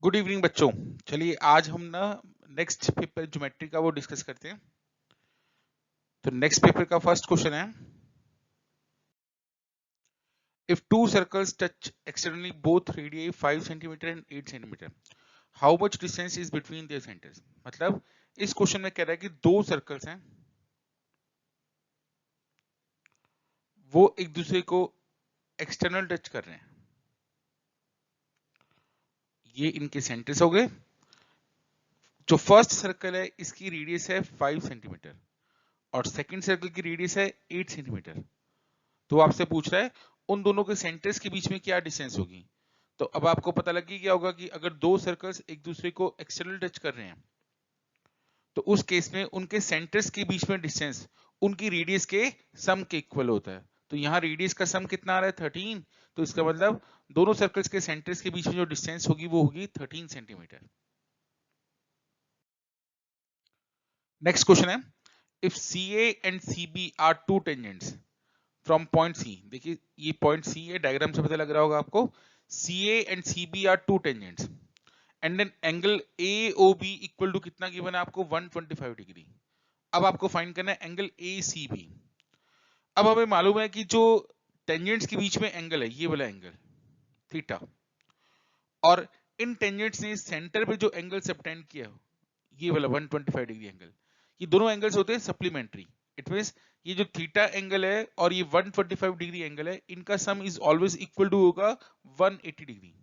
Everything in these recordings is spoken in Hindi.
गुड इवनिंग बच्चों। चलिए आज हम ना नेक्स्ट पेपर ज्योमेट्री का वो डिस्कस करते हैं। तो नेक्स्ट पेपर का फर्स्ट क्वेश्चन है, if two circles touch externally both radius 5 centimetre and 8 centimetre, how much distance is between their centres. मतलब इस क्वेश्चन में कह रहा है कि दो सर्कल्स हैं, वो एक दूसरे को एक्सटर्नल टच कर रहे हैं। ये इनके सेंटर्स हो गए। जो फर्स्ट सर्कल है इसकी रेडियस है 5 सेंटीमीटर और सेकंड सर्कल की रेडियस है 8 सेंटीमीटर। तो आपसे पूछ रहा है उन दोनों के सेंटर्स के बीच में क्या डिस्टेंस होगी। तो अब आपको पता लग गया होगा कि अगर दो सर्कल्स एक दूसरे को एक्सटर्नल टच कर रहे हैं तो उस केस में उनके सेंटर्स के बीच में डिस्टेंस उनकी रेडियस के सम के इक्वल होता है। तो यहाँ रेडियस का सम कितना आ रहा है 13। तो इसका मतलब दोनों सर्कल्स के सेंटर्स के बीच में जो डिस्टेंस होगी वो होगी 13 सेंटीमीटर। नेक्स्ट क्वेश्चन है, if C A and C B are two tangents from point C. देखिए ये पॉइंट सी है, डायग्राम से पता लग रहा होगा आपको। C A and C B are two tangents and then angle A O B equal to कितना गिवन है आपको 125 डिग्री। अब आपको फाइंड करना है एंगल ए सी बी। अब हमें मालूम है कि जो टेंजेंट्स के बीच में एंगल है ये वाला एंगल थीटा, और इन टेंजेंट्स ने सेंटर पे जो एंगल सबटेंड किया ये वाला 125 डिग्री एंगल, ये दोनों एंगल्स होते हैं सप्लीमेंट्री। इट मींस ये जो थीटा एंगल है और ये 125 डिग्री एंगल है, इनका sum is always equal to होगा 180 degree.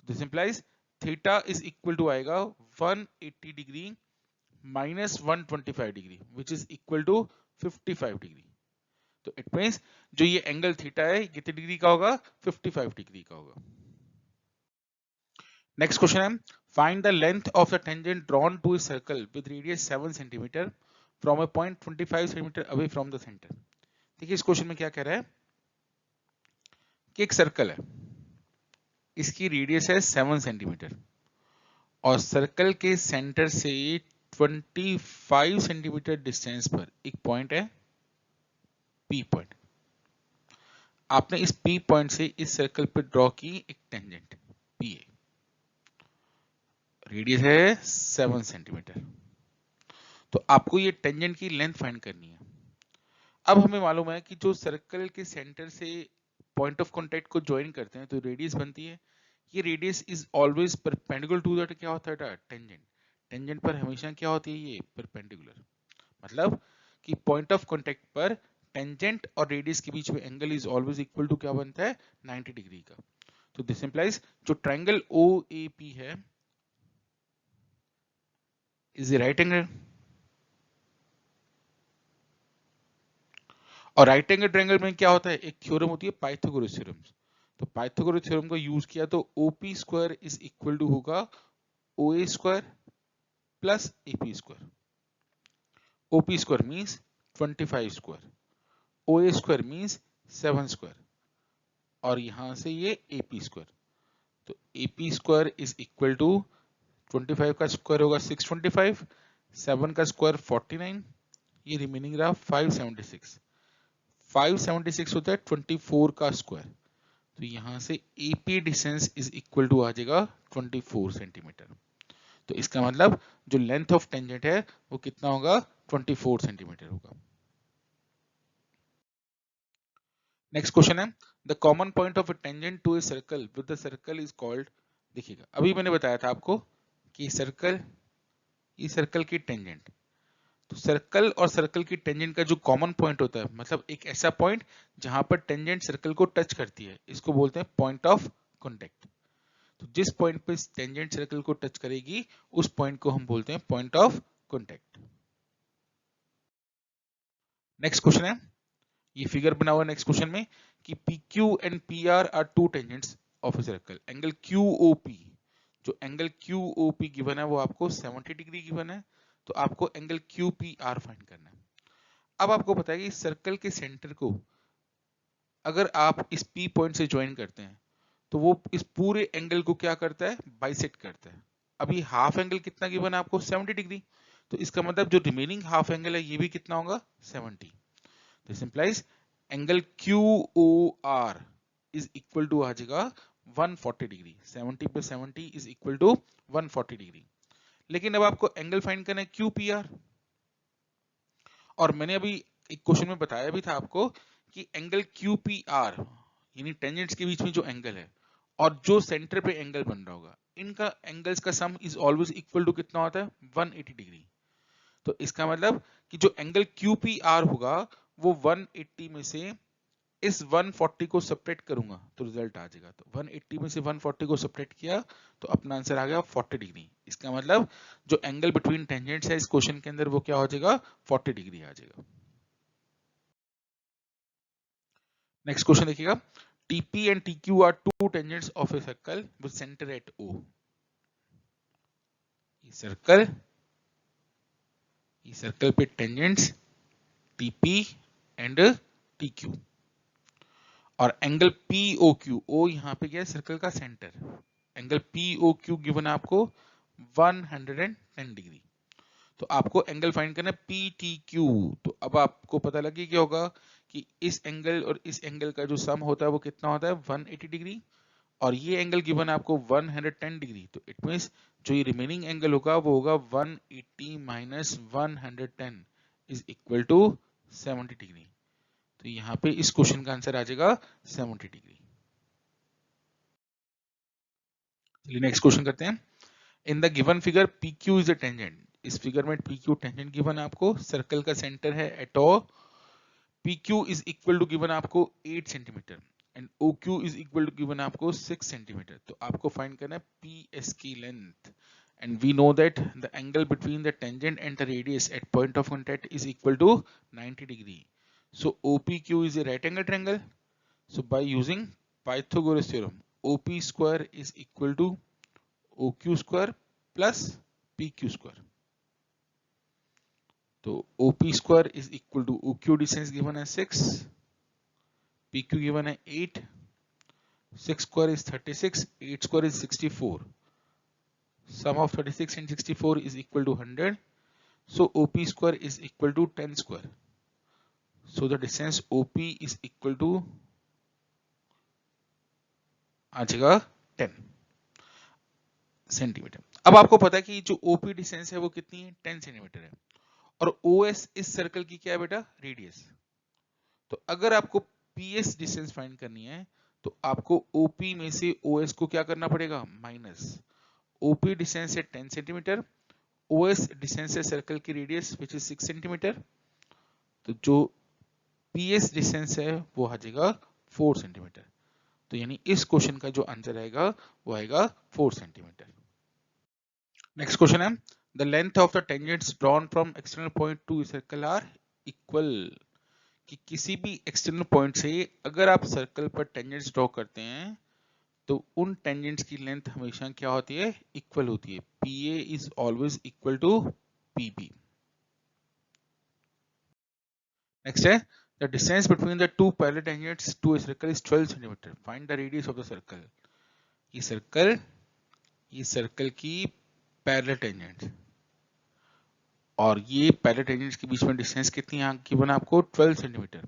This implies theta is equal to आएगा 180 degree minus 125 degree which is equal to 55 degree. तो इट मींस जो ये एंगल थीटा है कितने डिग्री का होगा 55 डिग्री का होगा। नेक्स्ट क्वेश्चन है, find the length of the tangent drawn to a circle with radius 7 centimetre from a point 25 centimetre away from the centre. देखिए इस क्वेश्चन में क्या कह रहा है कि एक सर्कल है, इसकी रेडियस है 7 सेंटीमीटर और सर्कल के सेंटर से 25 सेंटीमीटर डिस्टेंस पर एक पॉइंट है पी पॉइंट। आपने इस पी पॉइंट से इस सर्कल पर ड्रॉ की एक टेंजेंट पी ए, रेडियस है 7 सेंटीमीटर। तो आपको ये टेंजेंट की लेंथ फाइंड करनी है। अब हमें मालूम है कि जो सर्कल के सेंटर से पॉइंट ऑफ कांटेक्ट को ज्वाइन करते हैं तो रेडियस बनती है। ये radius is always perpendicular to that क्या होता है टेंजेंट। टेंजेंट पर हमेशा क्या होती है ये परपेंडिकुलर। मतलब कि पॉइंट ऑफ कांटेक्ट पर टेंजेंट और रेडियस के बीच में angle is always equal to क्या बनता है 90 डिग्री का। तो दिस इंप्लाइज जो ट्रायंगल ओ ए पी है इज ए राइट एंगल, और राइट एंगल ट्रायंगल में क्या होता है एक थ्योरम होती है पाइथागोरस थ्योरम। तो पाइथागोरस थ्योरम को यूज किया तो OP square is equal to होगा O A square plus AP square. OP square means 25 square, O A square means 7 square, और यहां से ये एपी स्क्वायर। तो AP square is equal to 25 का स्क्वायर होगा 625, 7 का स्क्वायर 49, ये रिमेनिंग रहा 576। 576 होता है 24 का स्क्वायर। तो यहां से AP distance is equal to आ जाएगा 24 सेंटीमीटर। तो इसका मतलब जो लेंथ ऑफ टेंजेंट है वो कितना होगा 24 सेंटीमीटर होगा। नेक्स्ट क्वेश्चन है, the common point of a tangent to a circle with the circle is called. देखिएगा अभी मैंने बताया था आपको कि सर्कल, ये सर्कल की टेंजेंट, तो सर्कल और सर्कल की टेंजेंट का जो कॉमन पॉइंट होता है मतलब एक ऐसा पॉइंट जहां पर टेंजेंट सर्कल को टच करती है, इसको बोलते हैं पॉइंट ऑफ कॉन्टेक्ट। तो जिस पॉइंट पे टेंजेंट सर्कल को टच करेगी उस पॉइंट को हम बोलते हैं point of contact. Next question है, ये फिगर बना हुआ नेक्स्ट क्वेश्चन में कि P Q and P R are two tangents of a circle. Angle Q O P, जो angle Q O P given है वो आपको 70 डिग्री गिवन है। तो आपको angle Q P R find करना है। अब आपको पता है कि सर्कल के सेंटर को अगर आप इस पी पॉइंट से ज्वाइन करते हैं तो वो इस पूरे एंगल को क्या करता है बाइसेक्ट करता है। अभी हाफ एंगल कितना गिवन है आपको 70 डिग्री। तो इसका मतलब जो रिमेनिंग हाफ एंगल है ये भी कितना होगा 70। This implies angle Q O R is equal to आ जाएगा 140 डिग्री, 70 पे 70 इज इक्वल टू 140 डिग्री। लेकिन अब आपको एंगल फाइंड करना है क्यू पी आर, और मैंने अभी एक क्वेश्चन में बताया भी था आपको कि एंगल क्यू पी आर यानी टेंजेंट्स के बीच में जो एंगल है और जो सेंटर पे एंगल बन रहा होगा, इनका एंगल्स का sum is always equal to कितना होता है 180 डिग्री। तो इसका मतलब कि जो एंगल क्यू पी आर होगा वो 180 में से इस 140 को सब्ट्रैक्ट करूंगा तो रिजल्ट आ जाएगा। तो 180 में से 140 को सब्ट्रैक्ट किया तो अपना आंसर आ गया 40 डिग्री। इसका मतलब जो एंगल बिटवीन टेंजेंट्स है इस क्वेश्चन के अंदर वो क्या हो जाएगा 40 डिग्री आ जाएगा। नेक्स्ट क्वेश्चन देखिएगा, TP and TQ are two tangents of a circle with center at O। ये सर्कल पे टेंजेंट्स TP एंड TQ और एंगल POQ, O यहाँ पे क्या है सर्कल का सेंटर, एंगल POQ गिवन है आपको 110 डिग्री। तो आपको एंगल फाइंड करना है PTQ। तो अब आपको पता लगे क्या होगा कि इस एंगल और इस एंगल का जो सम होता है वो कितना होता है 180 डिग्री, और ये एंगल गिवन है आपको 110 डिग्री। तो इट मींस जो ये रिमेनिंग एंगल होगा वो होगा 180 minus 110 is equal to 70 degree. तो यहाँ पे इस क्वेश्चन का आंसर आ जाएगा 70 डिग्री। चलिए नेक्स्ट क्वेश्चन करते हैं। In the given figure PQ is a tangent. इस फिगर में PQ टेंजेंट गिवन है आपको, सर्कल का सेंटर है at O, PQ is equal to given आपको 8 centimetre and OQ is equal to given आपको 6 सेंटीमीटर। तो आपको फाइंड करना है PS की length, and we know that the angle between the tangent and the radius at point of contact is equal to 90 degree. So OPQ is a right angle triangle. So by using Pythagoras theorem, OP square is equal to OQ square plus PQ square. तो OP square is equal to OQ distance given as 6, PQ given as 8, 6 square is 36, 8 square is 64. Sum of 36 and 64 is equal to 100. So OP square is equal to 10 square. So the distance OP is equal to आ जाएगा 10 सेंटीमीटर। अब आपको पता है कि जो OP डिस्टेंस है वो कितनी है 10 सेंटीमीटर है, और OS इस सर्कल की क्या है बेटा रेडियस। तो अगर आपको PS डिस्टेंस फाइंड करनी है तो आपको OP में से OS को क्या करना पड़ेगा माइनस। OP डिस्टेंस है 10 सेंटीमीटर, OS डिस्टेंस है सर्कल की रेडियस विच इज 6 सेंटीमीटर। तो जो PS डिस्टेंस है वो आ जाएगा 4 सेंटीमीटर। तो यानी इस क्वेश्चन का जो आंसर आएगा वो आएगा 4 सेंटीमीटर। नेक्स्ट क्वेश्चन है, the length of the tangents drawn from external point to circle are equal. कि किसी भी एक्सटर्नल पॉइंट से अगर आप सर्कल पर टेंजेंट्स ड्रॉ करते हैं तो उन टेंजेंट्स की लेंथ हमेशा क्या होती है इक्वल होती है। PA is always equal to PB। Next है, the distance between the two parallel tangents to a circle is 12 cm. Find the radius of the circle. ये सर्कल की पैरेलल टेंजेंट और ये पैरेलल टेंजेंट्स के बीच में डिस्टेंस कितनी है गिवन आपको 12 सेंटीमीटर।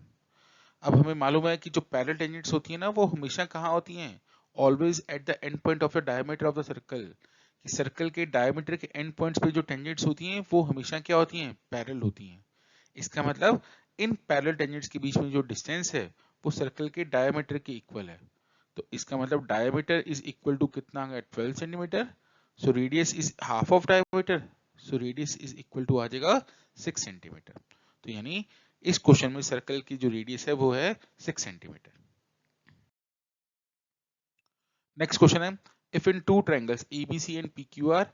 अब हमें मालूम है कि जो पैरेलल टेंजेंट्स होती है ना वो हमेशा कहाँ होती हैं always at the end point of the diameter of the circle. कि सर्कल के डायमीटर के एंड पॉइंट्स पे जो टेंजेंट्स होती हैं वो हमेशा क्या होती हैं पैरेलल होती हैं। इसका मतलब इन पैरेलल टेंजेंट्स के बीच में जो डिस्टेंस है वो सर्कल के डायमीटर के इक्वल है। तो इसका मतलब डायमीटर इज इक्वल टू कितना आ गया 12 centimetre. So radius is half of diameter, so radius is equal to आ जाएगा 6 सेंटीमीटर। तो यानी इस क्वेश्चन में सर्कल की जो रेडियस है वो है 6 सेंटीमीटर। नेक्स्ट क्वेश्चन है, if in two triangles ABC and PQR,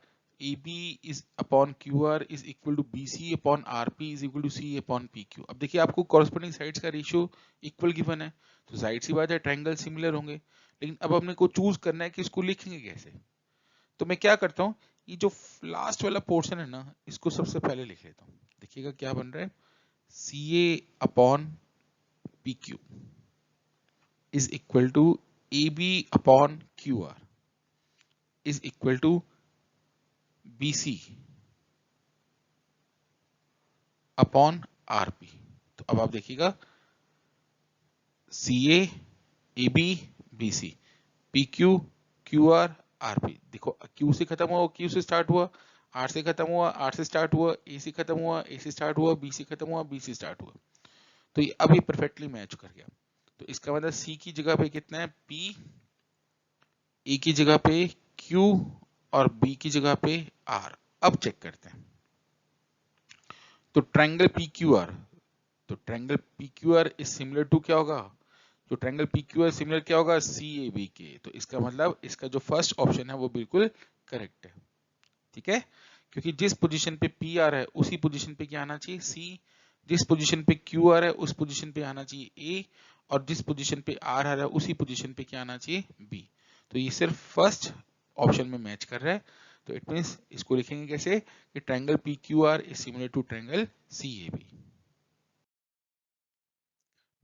AB is upon QR is equal to BC upon RP is equal to C upon PQ। अब देखिए आपको कॉरस्पॉन्डिंग साइड्स का रेशियो इक्वल गिवन है तो जाहिर सी बात है ट्रायंगल सिमिलर होंगे, लेकिन अब हमने को चूज करना है कि इसको लिखेंगे कैसे। तो मैं क्या करता हूँ ये जो लास्ट वाला पोर्शन है ना इसको सबसे पहले लिख लेता हूँ। देखिएगा क्या बन रहा है CA upon PQ is equal to AB upon QR is equal to BC upon RP। तो अब आप देखिएगा CA AB BC, P Q, Q R, R P. देखो क्यू से खत्म हुआ, क्यू से स्टार्ट हुआ, आर से खत्म हुआ, आर से स्टार्ट हुआ, ए से खत्म हुआ, ए से स्टार्ट हुआ, बी से खत्म हुआ, बी से स्टार्ट हुआ। तो ये अभी परफेक्टली मैच कर गया। तो इसका मतलब सी की जगह पे कितना है पी, ए की जगह पे क्यू और बी की जगह पे आर। अब चेक करते हैं। तो ट्रायंगल पी क्यू आर, तो triangle P Q R is similar to क्या होगा, जो triangle P Q R similar क्या होगा, सी ए बी के। तो इसका मतलब इसका जो फर्स्ट ऑप्शन है वो बिल्कुल करेक्ट है। ठीक है, क्योंकि जिस पोजीशन पे पी आर है उसी पोजीशन पे क्या आना चाहिए, सी। जिस पोजीशन पे क्यू आर है उस पोजीशन पे आना चाहिए ए, और जिस पोजीशन पे आर आ रहा है उसी पोजीशन पे क्या आना चाहिए, बी। तो ये सिर्फ फर्स्ट ऑप्शन में मैच कर रहा है। तो इट मींस इसको लिखेंगे कैसे कि triangle P Q R is similar to triangle C A B.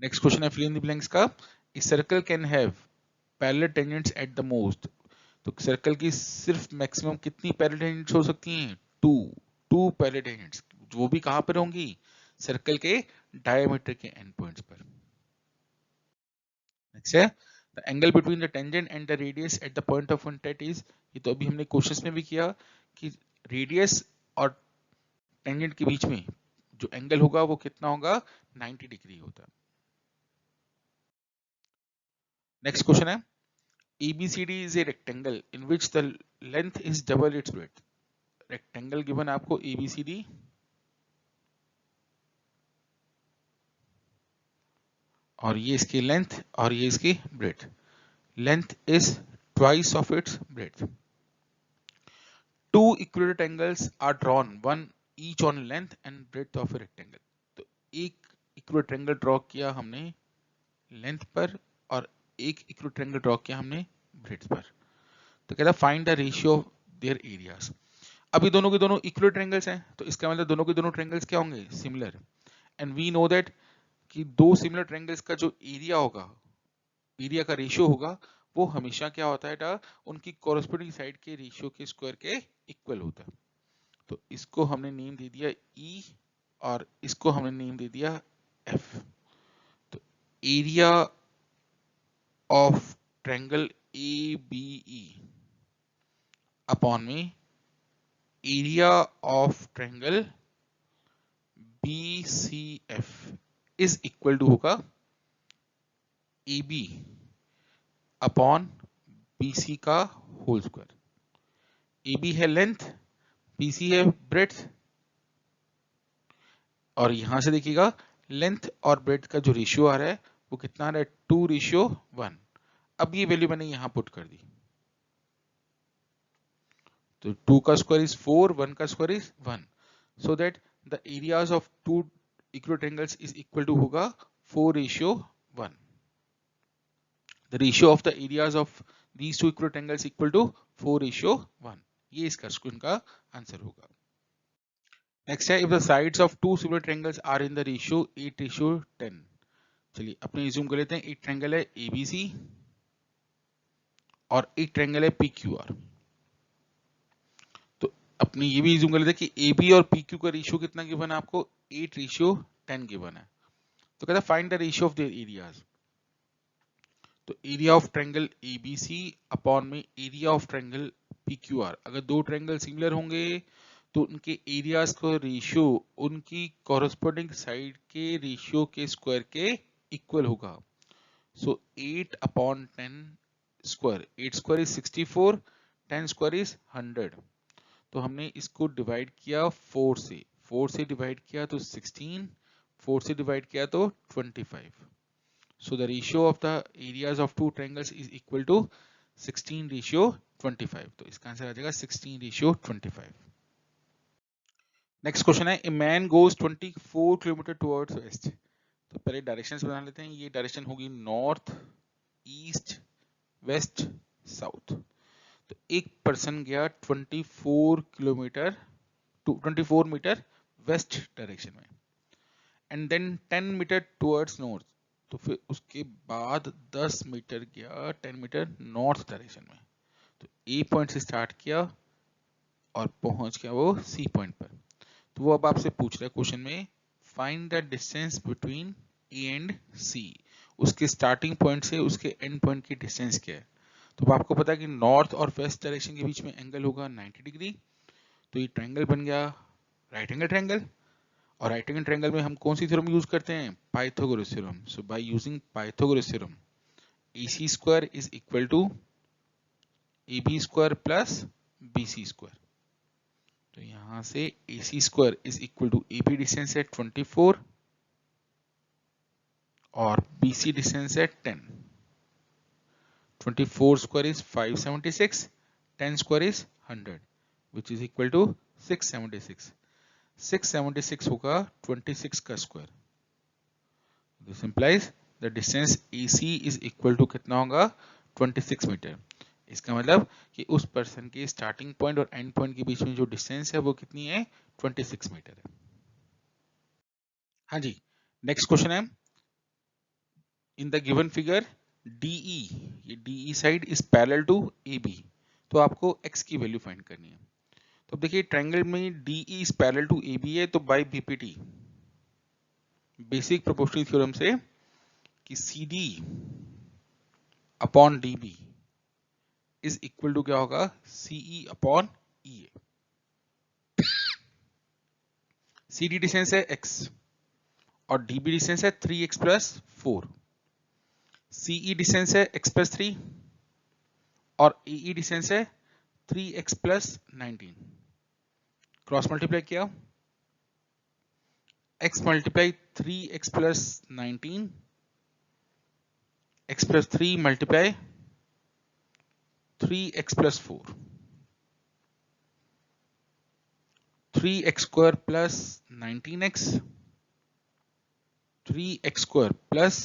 Next question है फिल इन द ब्लैंक्स का। A circle can have parallel tangents at the most. तो सर्कल की सिर्फ मैक्सिमम कितनी पैरेलल टेंजेंट्स हो सकती हैं, टू पैरेलल टेंजेंट्स। वो भी कहां पर होंगी, सर्कल के डायमीटर के एंड पॉइंट्स पर। नेक्स्ट है the angle between the tangent and the radius at the point of contact is. ये तो अभी हमने क्वेश्चंस में भी किया कि रेडियस और टेंजेंट के बीच में जो एंगल होगा वो कितना होगा, 90 डिग्री होता है। नेक्स्ट क्वेश्चन है ABCD is a rectangle in which the length is double its breadth. Rectangle given आपको ABCD, और ये इसकी लेंथ और ये इसकी breadth. Length is twice of its breadth. Two equilateral angles are drawn, one each on length and breadth of a rectangle. तो एक इक्विलेटरल एंगल ड्रॉ किया हमने लेंथ पर और एक इक्विलेटरल एंगल ड्रॉ किया हमने ब्रेथ पर। तो कहता find the ratio of their areas. अभी दोनों के दोनों इक्वल ट्रायंगल्स हैं, तो इसका मतलब दोनों के दोनों ट्रायंगल्स क्या होंगे, similar. And we know that कि दो सिमिलर ट्रायंगल्स का जो एरिया होगा, एरिया का रेशियो होगा, वो हमेशा क्या होता है, उनकी कॉरेस्पोंडिंग साइड के रेशियो के स्क्वायर के इक्वल होता है। तो इसको हमने नेम दे दिया E और इसको हमने नेम दे दिया F। तो area of triangle ABE upon में area of triangle BCF is equal to होगा AB अपॉन BC का होल स्क्वायर। AB है लेंथ, BC है ब्रेड्थ, और यहां से देखिएगा लेंथ और ब्रेड्थ का जो रेशियो आ रहा है वो कितना आ रहा है, 2:1। अब ये वैल्यू मैंने यहां पुट कर दी। तो 2 का स्क्वायर इज 4, 1 का square is 1, so that the areas of two equal triangles is equal to होगा 4:1। The ratio of the areas of these two equal triangles equal to 4:1। ये इसका क्वेश्चन का आंसर होगा। नेक्स्ट है if the sides of two similar triangles are in the ratio 8:10। चलिए अपने रिज्यूम कर लेते हैं। एक ट्रायंगल है ABC और एक ट्रायंगल है PQR। तो अपने ये भी रिज्यूम कर लेते हैं कि AB और PQ का रेशियो कितना गिवन है आपको, 8:10 गिवन है। तो कहता है find the ratio of their areas. तो area of triangle ABC upon में एरिया ऑफ ट्रायंगल PQR। अगर दो ट्रायंगल सिमिलर होंगे तो उनके एरियाज का रेशियो उनकी कॉरेस्पोंडिंग साइड के रेशियो के स्क्वायर के इक्वल होगा। सो 8/10 square, 8 square is 64, 10 square is 100। तो हमने इसको डिवाइड किया 4 से, 4 से डिवाइड किया तो 16, 4 से डिवाइड किया तो 25। So the ratio of the areas of two triangles is equal to 16:25। तो इसका आंसर आ जाएगा 16:25। नेक्स्ट क्वेश्चन है a man goes 24 kilometre towards waste. तो पहले डायरेक्शंस बना लेते हैं। ये डायरेक्शन होगी नॉर्थ, ईस्ट, वेस्ट, साउथ। तो एक पर्सन गया 24 मीटर वेस्ट डायरेक्शन में, and then 10 metre towards north. तो फिर उसके बाद 10 मीटर गया 10 मीटर नॉर्थ डायरेक्शन में। तो ए पॉइंट से स्टार्ट किया और पहुंच गया वो सी पॉइंट पर। तो वो अब आपसे पूछ रहा है क्वेश्चन में find the distance between A and C. उसके स्टार्टिंग पॉइंट से उसके एंड पॉइंट की डिस्टेंस क्या है। तो अब आपको पता है कि नॉर्थ और वेस्ट डायरेक्शन के बीच में एंगल होगा 90 डिग्री। तो ये ट्रायंगल बन गया राइट एंगल ट्रायंगल। और राइट एंगल ट्रायंगल में हम कौन सी थ्योरम यूज करते हैं? Pythagoras theorem. So by using Pythagoras theorem AC square is equal to AB square plus BC square. तो यहां से AC square is equal to AB distance है 24 और BC डिस्टेंस है 10। 24 square is 576, 10 square is 100, which is equal to 676. 676 होगा 26 का square. This implies the distance AC is equal to कितना होगा? 26 मीटर। इसका मतलब कि उस पर्सन के स्टार्टिंग पॉइंट और एंड पॉइंट के बीच में जो डिस्टेंस है वो कितनी है? 26 मीटर है। हाँ जी, नेक्स्ट क्वेश्चन है, in the given figure DE, ये DE side is parallel to AB। तो आपको x की वैल्यू फाइंड करनी है। तो देखिए ट्रायंगल में DE is parallel to AB है, तो by BPT basic proportional theorem से कि CD upon DB is equal to क्या होगा? CE upon EA। CD distance है x और DB डिस्टेंस है 3x प्लस 4। CE डिस्टेंस है x प्लस 3 और AE डिस्टेंस है 3x प्लस 19। क्रॉस मल्टीप्लाई किया, x multiply 3x plus 19, x plus 3 multiply 3x plus 4, 3x square plus 19x, 3x square plus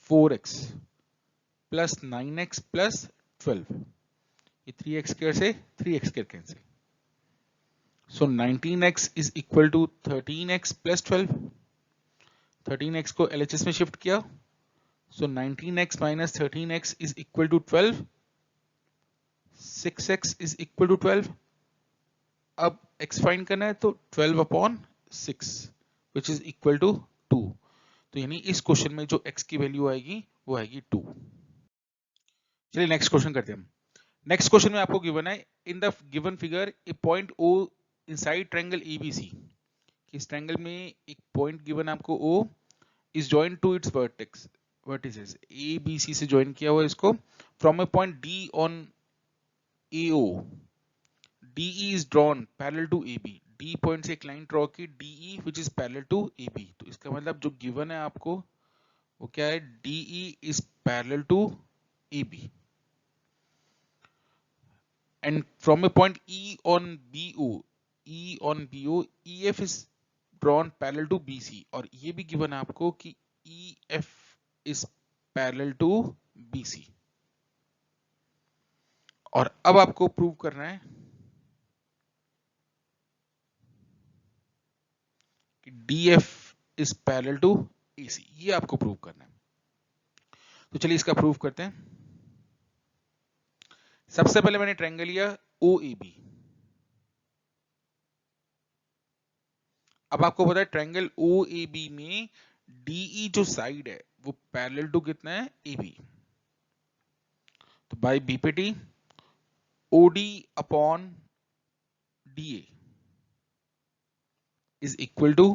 4x plus 9x plus 12। ये 3x स्क्वायर से 3x square cancel. So 19x is equal to 13x plus 12। 13x को LHS में शिफ्ट किया, so 19x minus 13x is equal to 12। 6x is equal to 12। अब x फाइंड करना है तो 12 upon 6 which is equal to 2। तो यानी इस क्वेश्चन में जो x की वैल्यू आएगी वो आएगी 2। चलिए नेक्स्ट क्वेश्चन करते हैं। नेक्स्ट क्वेश्चन में आपको गिवन है, in the given figure a point O inside triangle ABC। इस ट्रायंगल में एक पॉइंट गिवन है आपको O is joint to its vertices. ABC से जॉइन किया हुआ है इसको from a point D on AO। DE is drawn parallel to AB। D point से एक लाइन ड्रॉ की DE which is parallel to AB। तो इसका मतलब जो गिवन है आपको वो क्या है? DE is parallel to AB and from a point E on BO EF is drawn parallel to BC। और ये भी गिवन है आपको कि EF is parallel to BC। और अब आपको प्रूव करना है कि DF is parallel to AC। ये आपको प्रूव करना है। तो चलिए इसका प्रूव करते हैं। सबसे पहले मैंने ट्रायंगल लिया OAB। अब आपको पता है ट्रायंगल OAB में DE जो साइड है वो पैरेलल टू कितना है? AB। तो by BPT OD upon DA is equal to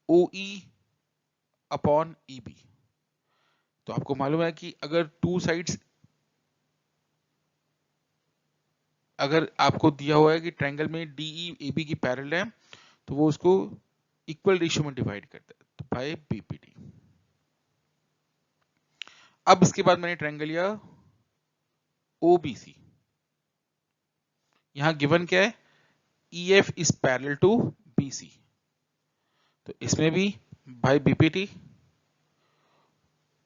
OE upon EB। तो आपको मालूम है कि अगर टू साइड्स, अगर आपको दिया हुआ है कि ट्रायंगल में DE AB की पैरेलल है तो वो उसको इक्वल रेशियो में डिवाइड करता है। तो बाय BPT। अब इसके बाद मैंने ट्रायंगल लिया OBC। यहां गिवन क्या है? EF is parallel to BC। तो इसमें भी बाय BPT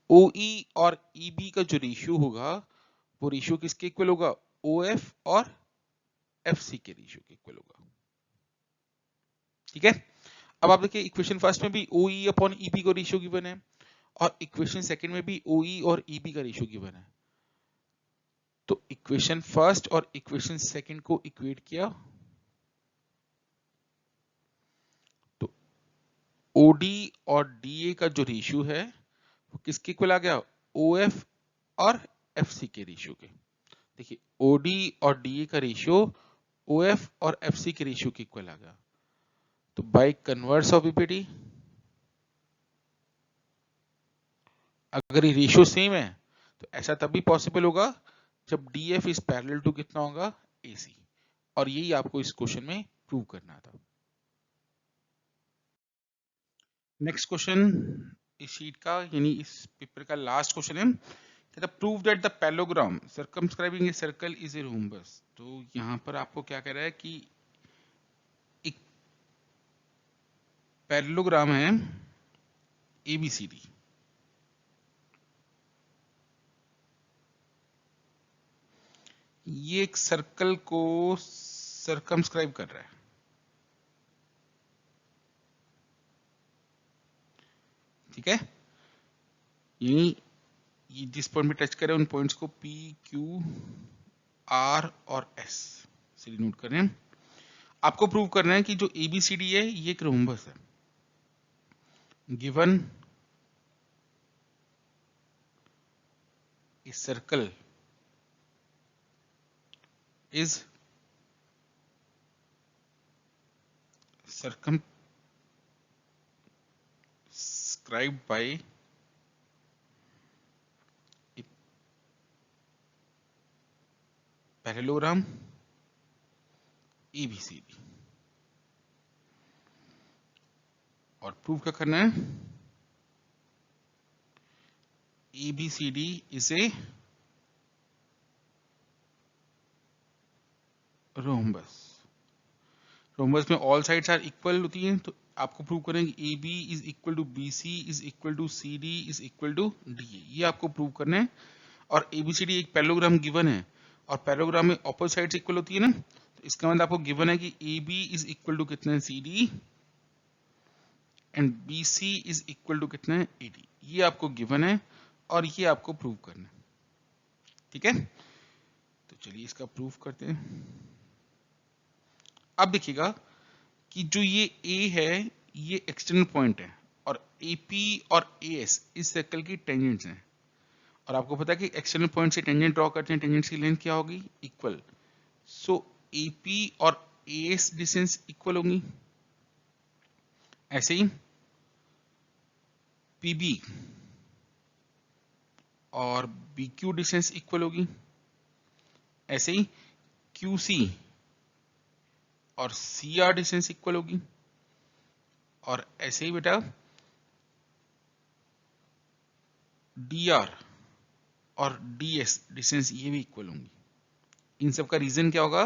OE और EB का जो रेशियो होगा वो रेशियो किसके इक्वल होगा? OF और FC के रेशियो के इक्वल होगा। ठीक है। अब आप देखिए इक्वेशन फर्स्ट में भी OE अपॉन EB का रेशियो गिवन है और इक्वेशन सेकंड में भी OE और EB का रेशियो गिवन है। तो इक्वेशन फर्स्ट और इक्वेशन सेकंड को इक्वेट किया तो OD और DA का जो रेशियो है वो किसके इक्वल आ गया? OF और एफ के रेशियो के। देखिए ओडी और डीए का रेशियो ओएफ और एफसी के रेशियो के इक्वल आ गया, तो बाय कन्वर्स ऑफ ईपीटी अगर ये रेशियो सेम है तो ऐसा तभी पॉसिबल होगा जब डीएफ इज पैरेलल टू कितना होगा, एसी। और यही आपको इस क्वेश्चन में प्रूव करना था। नेक्स्ट क्वेश्चन इस शीट का यानी इस पेपर का लास्ट क्वेश्चन है, कहता prove that the parallelogram circumscribing a circle is a rhombus. तो यहाँ पर आपको क्या कह रहा है कि एक पैरेललोग्राम है एबीसीडी, ये एक सर्कल को सर्कमस्क्राइब कर रहा है, ठीक है। यानी ये जिस पॉइंट पे टच करे उन पॉइंट्स को पी क्यू आर और एस से डिनोट कर रहे हैं। आपको प्रूव करना है कि जो एबीसीडी है ये एक रोम्बस है। Given a circle is circumscribed by a parallelogram ABCD। और प्रूव क्या करना है, ABCD is a rhombus। Rhombus में ऑल साइड्स आर इक्वल होती हैं, तो आपको प्रूव करें कि A B is equal to B C is equal to C D is equal to D A, ये आपको प्रूव करना है। और एबीसीडी एक पैरेललोग्राम गिवन है और पैरेललोग्राम में ऑपोजिट साइड्स इक्वल होती है ना, तो इसका मतलब आपको गिवन है कि A B is equal to कितना है, C D, and B C is equal to कितना है, ए डी। ये आपको गिवन है और ये आपको प्रूव करना है, ठीक है। तो चलिए इसका प्रूफ करते हैं। अब देखिएगा कि जो ये ए है ये एक्सटर्नल पॉइंट है और एपी और एएस इस सर्कल की टेंजेंट्स हैं। और आपको पता है कि एक्सटर्नल पॉइंट से टेंजेंट ड्रॉ करते हैं, टेंजेंट्स की लेंथ क्या होगी, इक्वल। सो एपी और एएस डिस्टेंस इक्वल होंगी। ऐसे ही पीबी और बीक्यू डिस्टेंस इक्वल होगी। ऐसे ही क्यूसी और सीआर डिस्टेंस इक्वल होगी। और ऐसे ही बेटा डीआर और डीएस डिस्टेंस ये भी इक्वल होंगी। इन सब का रीजन क्या होगा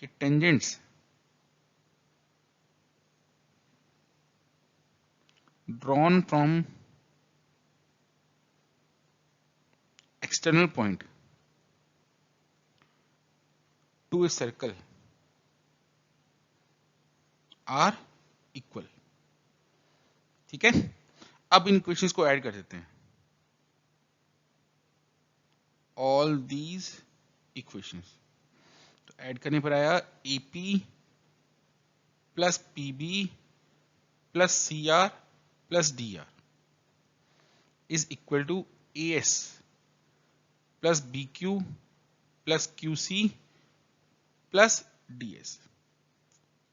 कि tangents drawn from external point to a circle are equal, ठीक है। अब इन इक्वेशंस को ऐड कर देते हैं, ऑल दीज इक्वेशंस। तो ऐड करने पर आया AP plus PB plus C R plus D R is equal to A S plus B Q plus Q C plus D S,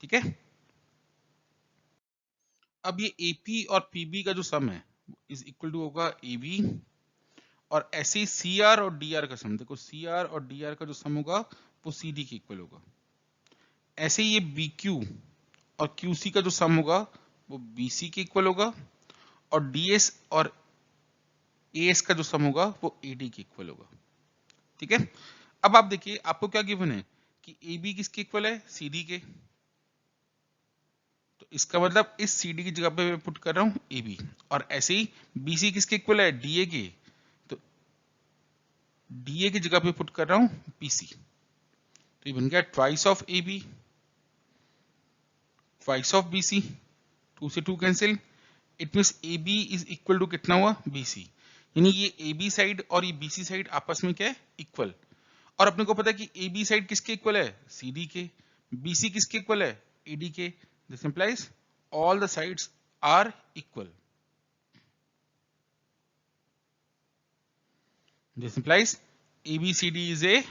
ठीक है। अब ये एपी और पीबी का जो सम है इज इक्वल टू होगा एबी, और ऐसे ही सी आर और डी आर का सम, देखो सी आर और डी आर का जो सम होगा वो सी डी के इक्वल होगा। ऐसे ही ये बी क्यू और क्यू सी का जो सम होगा वो बी सी के इक्वल होगा, और डी एस और ए एस का जो सम होगा वो ए डी के इक्वल होगा, ठीक है। अब आप देखिए आपको क्या गिवन है कि ए बी किसके इक्वल है, सी डी के। तो इसका मतलब इस सी डी की जगह पे मैं पुट कर रहा हूं ए बी, और ऐसे ही बी सी किसके इक्वल है, डी ए के। तो डी ए की जगह पे पुट कर रहा हूं पी सी, तो ये बन गया twice of A B twice of B C, 2 से 2 cancel. It means A B is equal to कितना हुआ, बी सी। यानी ये ए बी साइड और ये बी सी साइड आपस में क्या है, इक्वल। और अपने को पता है कि ए बी साइड किसके इक्वल है, सी डी के। बी सी किसके इक्वल है, ए डी के। This implies all the sides are equal. This implies ABCD is a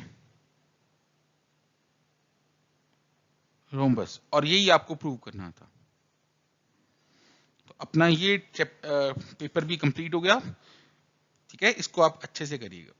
rhombus, और यही आपको प्रूव करना था। तो अपना ये पेपर भी कंप्लीट हो गया। ठीक है, इसको आप अच्छे से करिएगा।